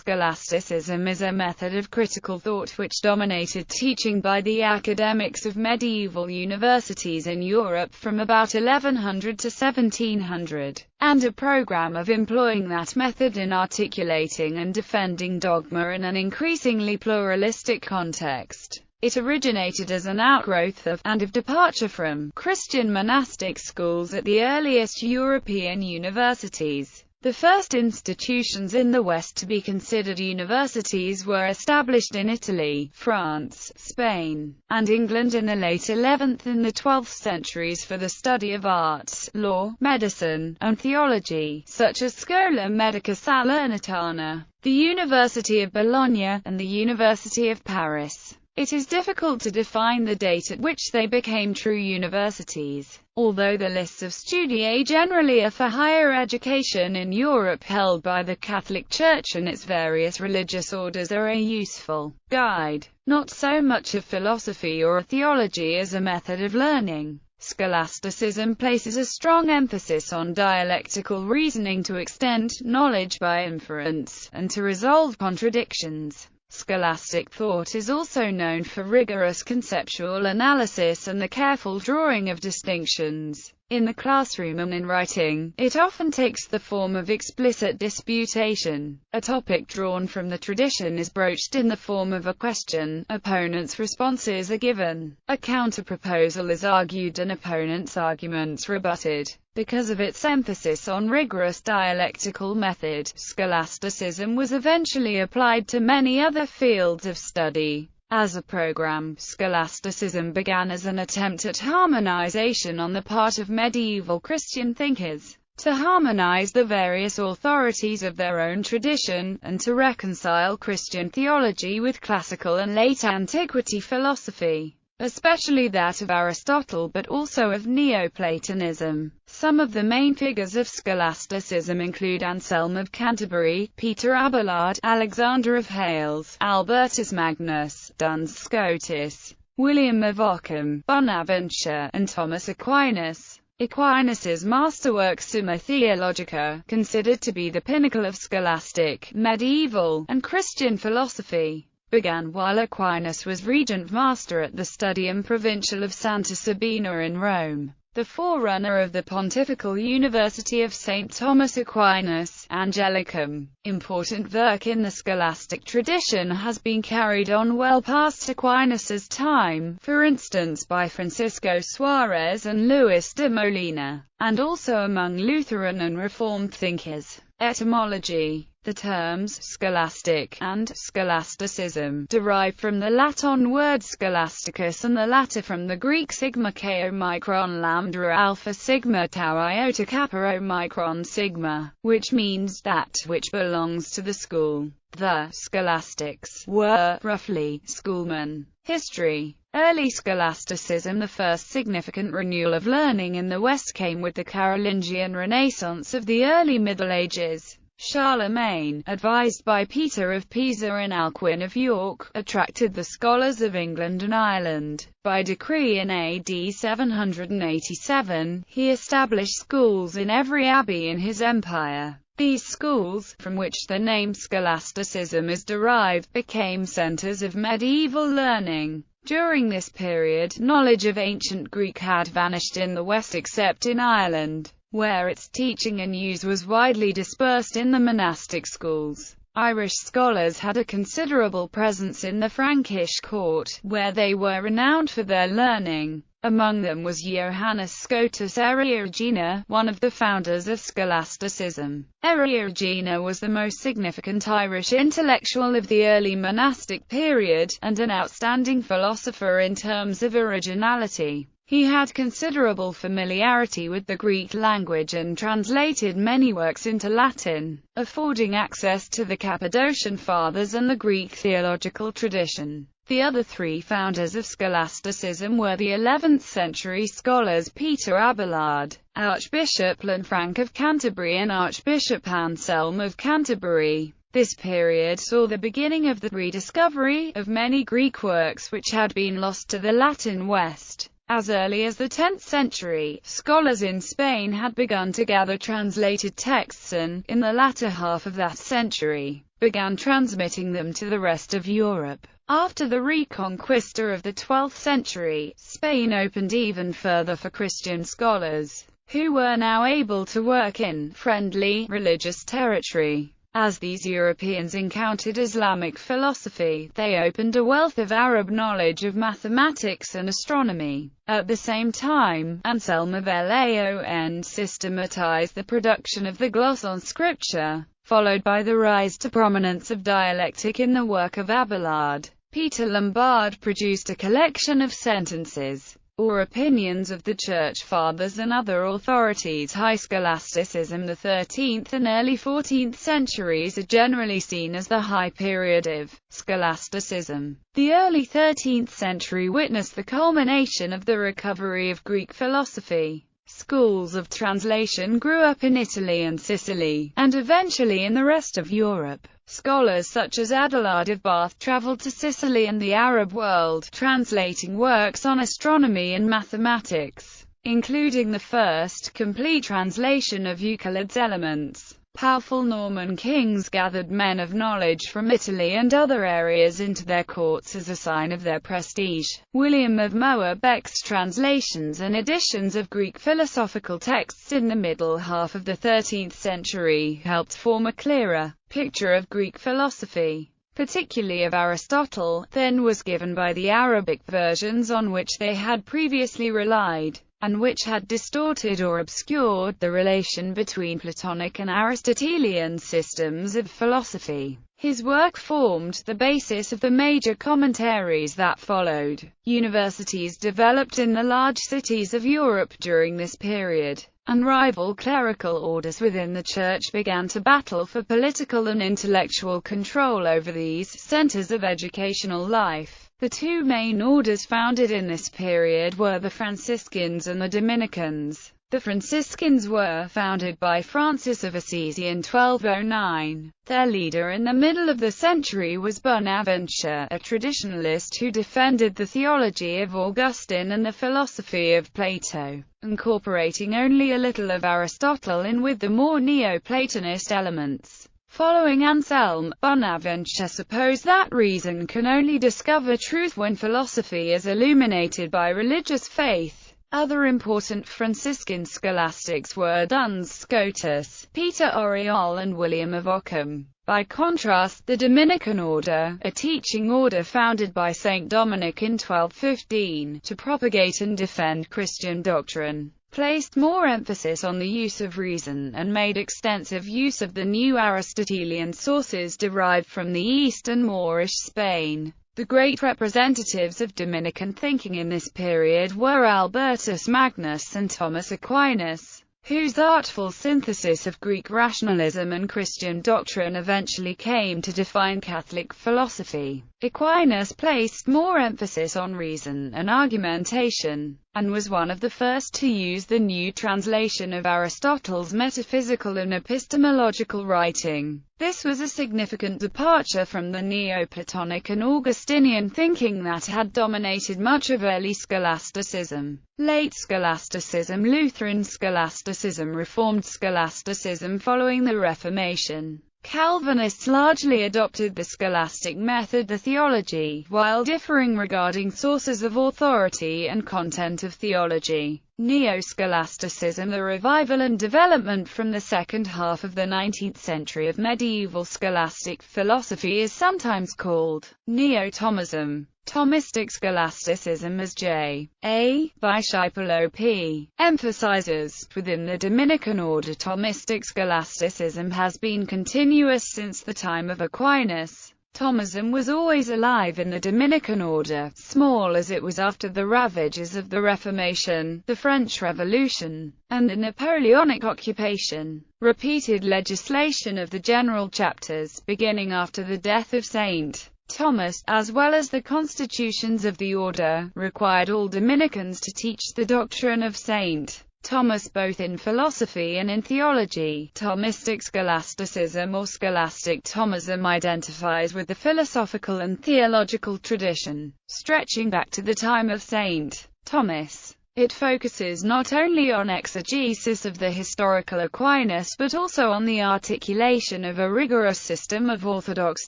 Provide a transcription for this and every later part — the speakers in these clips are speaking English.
Scholasticism is a method of critical thought which dominated teaching by the academics of medieval universities in Europe from about 1100 to 1700, and a program of employing that method in articulating and defending dogma in an increasingly pluralistic context. It originated as an outgrowth of, and of departure from, Christian monastic schools at the earliest European universities. The first institutions in the West to be considered universities were established in Italy, France, Spain, and England in the late 11th and the 12th centuries for the study of arts, law, medicine, and theology, such as Schola Medica Salernitana, the University of Bologna, and the University of Paris. It is difficult to define the date at which they became true universities, although the lists of studiae generally are for higher education in Europe held by the Catholic Church and its various religious orders are a useful guide, not so much of philosophy or theology as a method of learning. Scholasticism places a strong emphasis on dialectical reasoning to extend knowledge by inference, and to resolve contradictions. Scholastic thought is also known for rigorous conceptual analysis and the careful drawing of distinctions. In the classroom and in writing, it often takes the form of explicit disputation. A topic drawn from the tradition is broached in the form of a question, opponents' responses are given, a counter-proposal is argued and opponents' arguments rebutted. Because of its emphasis on rigorous dialectical method, scholasticism was eventually applied to many other fields of study. As a program, scholasticism began as an attempt at harmonization on the part of medieval Christian thinkers, to harmonize the various authorities of their own tradition, and to reconcile Christian theology with classical and late antiquity philosophy, especially that of Aristotle but also of Neoplatonism. Some of the main figures of scholasticism include Anselm of Canterbury, Peter Abelard, Alexander of Hales, Albertus Magnus, Duns Scotus, William of Ockham, Bonaventure, and Thomas Aquinas. Aquinas's masterwork Summa Theologica, considered to be the pinnacle of scholastic, medieval, and Christian philosophy, began while Aquinas was regent master at the Studium Provincial of Santa Sabina in Rome, the forerunner of the Pontifical University of St. Thomas Aquinas, Angelicum. Important work in the scholastic tradition has been carried on well past Aquinas's time, for instance by Francisco Suarez and Luis de Molina, and also among Lutheran and Reformed thinkers. Etymology. The terms scholastic and scholasticism derive from the Latin word scholasticus and the latter from the Greek sigma k omicron lambda alpha sigma tau iota kappa omicron sigma, which means that which belongs to the school. The scholastics were, roughly, schoolmen. History. Early scholasticism. The first significant renewal of learning in the West came with the Carolingian Renaissance of the early Middle Ages. Charlemagne, advised by Peter of Pisa and Alcuin of York, attracted the scholars of England and Ireland. By decree in AD 787, he established schools in every abbey in his empire. These schools, from which the name scholasticism is derived, became centers of medieval learning. During this period, knowledge of ancient Greek had vanished in the West except in Ireland, where its teaching and use was widely dispersed in the monastic schools. Irish scholars had a considerable presence in the Frankish court, where they were renowned for their learning. Among them was Johannes Scotus Eriugena, one of the founders of scholasticism. Eriugena was the most significant Irish intellectual of the early monastic period, and an outstanding philosopher in terms of originality. He had considerable familiarity with the Greek language and translated many works into Latin, affording access to the Cappadocian Fathers and the Greek theological tradition. The other three founders of scholasticism were the 11th century scholars Peter Abelard, Archbishop Lanfranc of Canterbury, and Archbishop Anselm of Canterbury. This period saw the beginning of the rediscovery of many Greek works which had been lost to the Latin West. As early as the 10th century, scholars in Spain had begun to gather translated texts and, in the latter half of that century, began transmitting them to the rest of Europe. After the Reconquista of the 12th century, Spain opened even further for Christian scholars, who were now able to work in friendly, religious territory. As these Europeans encountered Islamic philosophy, they opened a wealth of Arab knowledge of mathematics and astronomy. At the same time, Anselm of Leon systematized the production of the gloss on scripture, followed by the rise to prominence of dialectic in the work of Abelard. Peter Lombard produced a collection of sentences, or opinions of the Church Fathers and other authorities. High scholasticism. The 13th and early 14th centuries are generally seen as the high period of scholasticism. The early 13th century witnessed the culmination of the recovery of Greek philosophy. Schools of translation grew up in Italy and Sicily, and eventually in the rest of Europe. Scholars such as Adelard of Bath traveled to Sicily and the Arab world, translating works on astronomy and mathematics, including the first complete translation of Euclid's Elements. Powerful Norman kings gathered men of knowledge from Italy and other areas into their courts as a sign of their prestige. William of Moabec's translations and editions of Greek philosophical texts in the middle half of the 13th century helped form a clearer picture of Greek philosophy, particularly of Aristotle, than was given by the Arabic versions on which they had previously relied, and which had distorted or obscured the relation between Platonic and Aristotelian systems of philosophy. His work formed the basis of the major commentaries that followed. Universities developed in the large cities of Europe during this period, and rival clerical orders within the Church began to battle for political and intellectual control over these centers of educational life. The two main orders founded in this period were the Franciscans and the Dominicans. The Franciscans were founded by Francis of Assisi in 1209. Their leader in the middle of the century was Bonaventure, a traditionalist who defended the theology of Augustine and the philosophy of Plato, incorporating only a little of Aristotle in with the more Neoplatonist elements. Following Anselm, Bonaventure supposed that reason can only discover truth when philosophy is illuminated by religious faith. Other important Franciscan scholastics were Duns Scotus, Peter Oriol and William of Ockham. By contrast, the Dominican Order, a teaching order founded by Saint Dominic in 1215, to propagate and defend Christian doctrine, placed more emphasis on the use of reason, and made extensive use of the new Aristotelian sources derived from the East and Moorish Spain. The great representatives of Dominican thinking in this period were Albertus Magnus and Thomas Aquinas, whose artful synthesis of Greek rationalism and Christian doctrine eventually came to define Catholic philosophy. Aquinas placed more emphasis on reason and argumentation, and was one of the first to use the new translation of Aristotle's metaphysical and epistemological writing. This was a significant departure from the Neoplatonic and Augustinian thinking that had dominated much of early scholasticism. Late scholasticism, Lutheran scholasticism, Reformed scholasticism following the Reformation. Calvinists largely adopted the scholastic method, the theology, while differing regarding sources of authority and content of theology. Neo-scholasticism, the revival and development from the second half of the 19th century of medieval scholastic philosophy, is sometimes called Neo-Thomism. Thomistic scholasticism, as J. A. Discipolo P. emphasizes, within the Dominican Order. Thomistic scholasticism has been continuous since the time of Aquinas. Thomism was always alive in the Dominican Order, small as it was after the ravages of the Reformation, the French Revolution, and the Napoleonic occupation. Repeated legislation of the general chapters, beginning after the death of St. Thomas, as well as the constitutions of the order, required all Dominicans to teach the doctrine of St. Thomas both in philosophy and in theology. Thomistic scholasticism or scholastic Thomism identifies with the philosophical and theological tradition, stretching back to the time of St. Thomas. It focuses not only on exegesis of the historical Aquinas but also on the articulation of a rigorous system of orthodox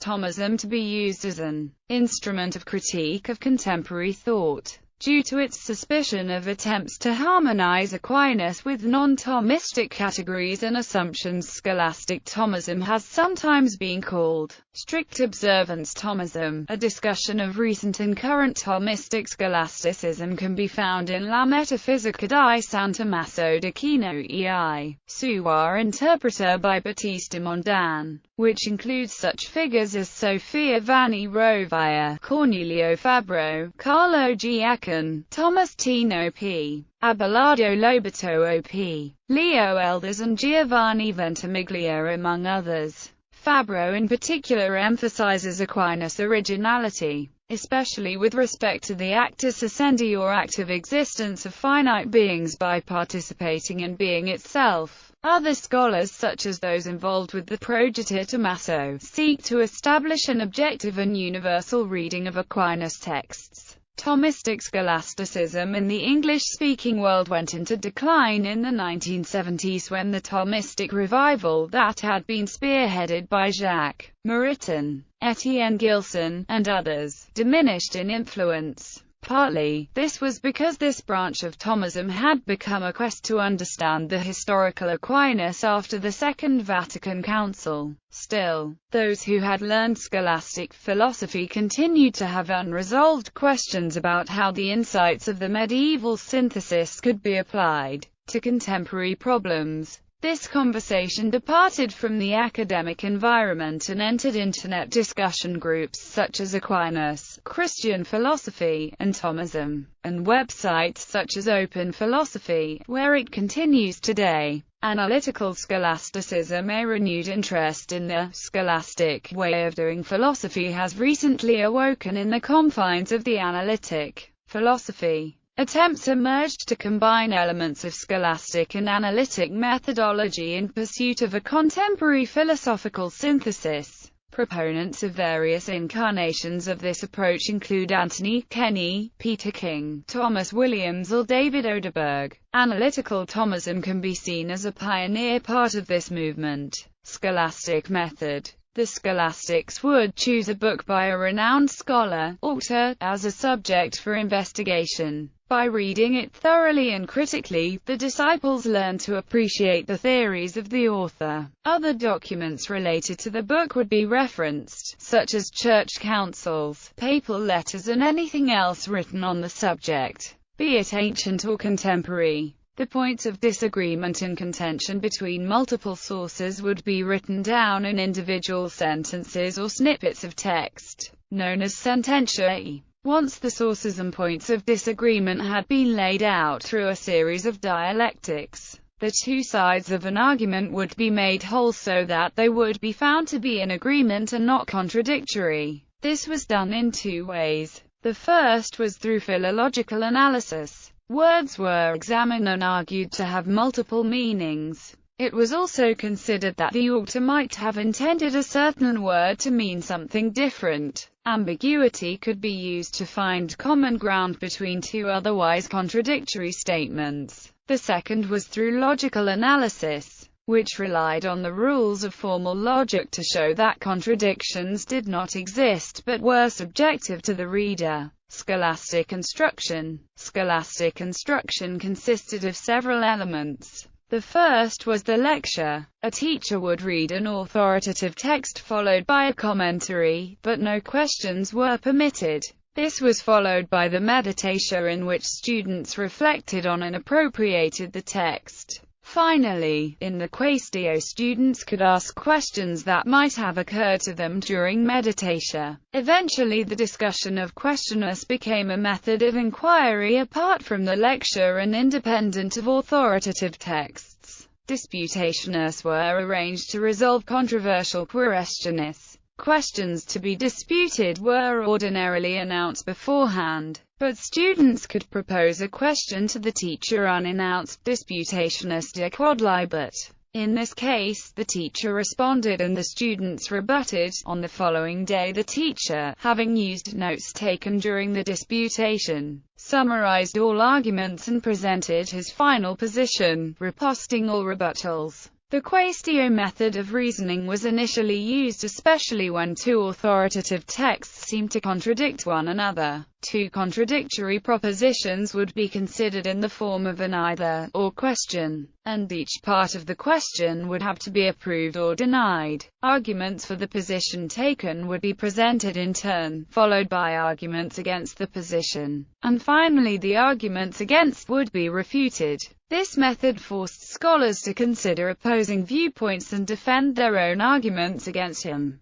Thomism to be used as an instrument of critique of contemporary thought. Due to its suspicion of attempts to harmonize Aquinas with non-Thomistic categories and assumptions, scholastic Thomism has sometimes been called strict observance Thomism. A discussion of recent and current Thomistic scholasticism can be found in La Metafisica di San Tommaso d'Aquino e Sua Interpreta by Battista Mondan, which includes such figures as Sofia Vanni Rovia, Cornelio Fabro, Carlo Giacon, Thomas Tino P. Abelardo Lobato OP, Leo Elders and Giovanni Ventimiglia among others. Fabro in particular emphasizes Aquinas' originality, especially with respect to the actus essendi or active existence of finite beings by participating in being itself. Other scholars, such as those involved with the Progita Tommaso, seek to establish an objective and universal reading of Aquinas' texts. Thomistic scholasticism in the English-speaking world went into decline in the 1970s when the Thomistic revival that had been spearheaded by Jacques Maritain, Etienne Gilson, and others, diminished in influence. Partly, this was because this branch of Thomism had become a quest to understand the historical Aquinas after the Second Vatican Council. Still, those who had learned scholastic philosophy continued to have unresolved questions about how the insights of the medieval synthesis could be applied to contemporary problems. This conversation departed from the academic environment and entered internet discussion groups such as Aquinas, Christian Philosophy, and Thomism, and websites such as Open Philosophy, where it continues today. Analytical scholasticism, a renewed interest in the scholastic way of doing philosophy, has recently awoken in the confines of the analytic philosophy. Attempts emerged to combine elements of scholastic and analytic methodology in pursuit of a contemporary philosophical synthesis. Proponents of various incarnations of this approach include Anthony Kenny, Peter King, Thomas Williams or David Oderberg. Analytical Thomism can be seen as a pioneer part of this movement. Scholastic method. The scholastics would choose a book by a renowned scholar, author, as a subject for investigation. By reading it thoroughly and critically, the disciples learned to appreciate the theories of the author. Other documents related to the book would be referenced, such as church councils, papal letters and anything else written on the subject, be it ancient or contemporary. The points of disagreement and contention between multiple sources would be written down in individual sentences or snippets of text, known as sententia. Once the sources and points of disagreement had been laid out through a series of dialectics, the two sides of an argument would be made whole so that they would be found to be in agreement and not contradictory. This was done in two ways. The first was through philological analysis. Words were examined and argued to have multiple meanings. It was also considered that the author might have intended a certain word to mean something different. Ambiguity could be used to find common ground between two otherwise contradictory statements. The second was through logical analysis, which relied on the rules of formal logic to show that contradictions did not exist but were subjective to the reader. Scholastic instruction. Scholastic instruction consisted of several elements. The first was the lecture. A teacher would read an authoritative text followed by a commentary, but no questions were permitted. This was followed by the meditatio, in which students reflected on and appropriated the text. Finally, in the quaestio, students could ask questions that might have occurred to them during meditatio. Eventually the discussion of questioners became a method of inquiry apart from the lecture and independent of authoritative texts. Disputationes were arranged to resolve controversial questiones. Questions to be disputed were ordinarily announced beforehand, but students could propose a question to the teacher unannounced. Disputationes de quod libet. In this case, the teacher responded and the students rebutted. On the following day, the teacher, having used notes taken during the disputation, summarized all arguments and presented his final position, riposting all rebuttals. The quaestio method of reasoning was initially used especially when two authoritative texts seemed to contradict one another. Two contradictory propositions would be considered in the form of an either-or question, and each part of the question would have to be approved or denied. Arguments for the position taken would be presented in turn, followed by arguments against the position, and finally the arguments against would be refuted. This method forced scholars to consider opposing viewpoints and defend their own arguments against him.